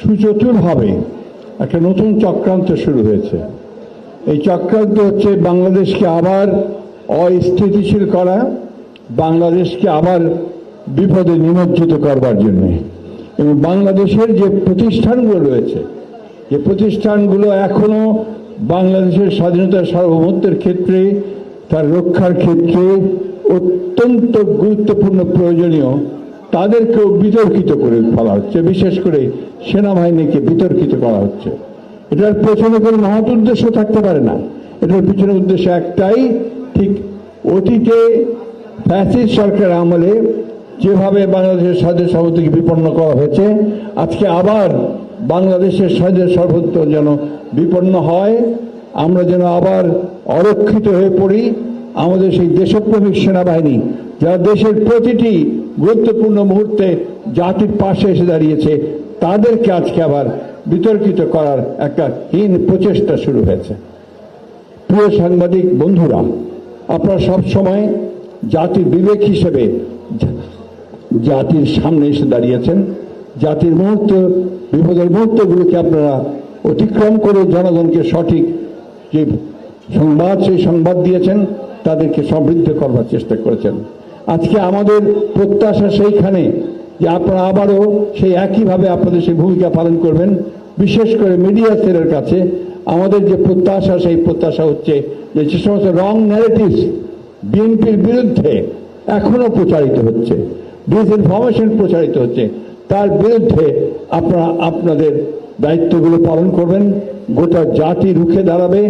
সুচতুরভাবে একটা নতুন চক্রান্ত শুরু হয়েছে। এই চক্রান্ত হচ্ছে বাংলাদেশকে আবার অস্থিতিশীল করা, বাংলাদেশকে আবার বিপদে নিমজ্জিত করবার জন্য। এবং বাংলাদেশের যে প্রতিষ্ঠানগুলো রয়েছে, যে প্রতিষ্ঠানগুলো এখনো বাংলাদেশের স্বাধীনতা সার্বভৌমত্বের ক্ষেত্রে, তার রক্ষার ক্ষেত্রে অত্যন্ত গুরুত্বপূর্ণ প্রয়োজনীয়, তাদেরকেও বিতর্কিত করে ফেলা হচ্ছে। বিশেষ করে সেনাবাহিনীকে বিতর্কিত করা হচ্ছে। এটার পেছনে কোনো মহৎ উদ্দেশ্য থাকতে পারে না। এটার পিছনে উদ্দেশ্য একটাই, ঠিক অতীতে ফ্যাসিস্ট সরকার আমলে যেভাবে বাংলাদেশের স্বাধীন সার্বভৌমত্বকে বিপন্ন করা হয়েছে, আজকে আবার বাংলাদেশের স্বাধীন সার্বভৌমত্ব যেন বিপন্ন হয়, আমরা যেন আবার অরক্ষিত হয়ে পড়ি। আমাদের সেই দেশপ্রেমিক সেনাবাহিনী, যারা দেশের প্রতিটি গুরুত্বপূর্ণ মুহূর্তে জাতির পাশে এসে দাঁড়িয়েছে, তাদেরকে আজকে আবার বিতর্কিত করার একটা হীন প্রচেষ্টা শুরু হয়েছে। প্রিয় সাংবাদিক বন্ধুরা, আপনারা সব সময় জাতির বিবেক হিসেবে জাতির সামনে এসে দাঁড়িয়েছেন। জাতির মুহূর্ত, বিপদের মুহূর্তগুলোকে আপনারা অতিক্রম করে জনগণকে সঠিক যে সংবাদ, সেই সংবাদ দিয়েছেন, তাদেরকে সমৃদ্ধ করবার চেষ্টা করেছেন। আজকে আমাদের প্রত্যাশা সেইখানে যে আপনারা আবারও সেই একইভাবে আপনাদের সেই ভূমিকা পালন করবেন। বিশেষ করে মিডিয়া সেলের কাছে আমাদের যে প্রত্যাশা, সেই প্রত্যাশা হচ্ছে যে সমস্ত রং ন্যারেটিভস বিএনপির বিরুদ্ধে এখনো প্রচারিত হচ্ছে, ডিসইনফরমেশন প্রচারিত হচ্ছে, তার বিরুদ্ধে আপনারা আপনাদের দায়িত্বগুলো পালন করবেন। গোটা জাতি রুখে দাঁড়াবে।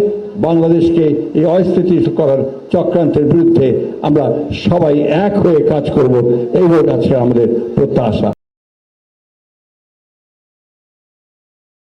বাংলাদেশকে এই অস্থিতিশীল করার চক্রান্তের বিরুদ্ধে আমরা সবাই এক হয়ে কাজ করব, এই হয়ে কাছে আমাদের প্রত্যাশা।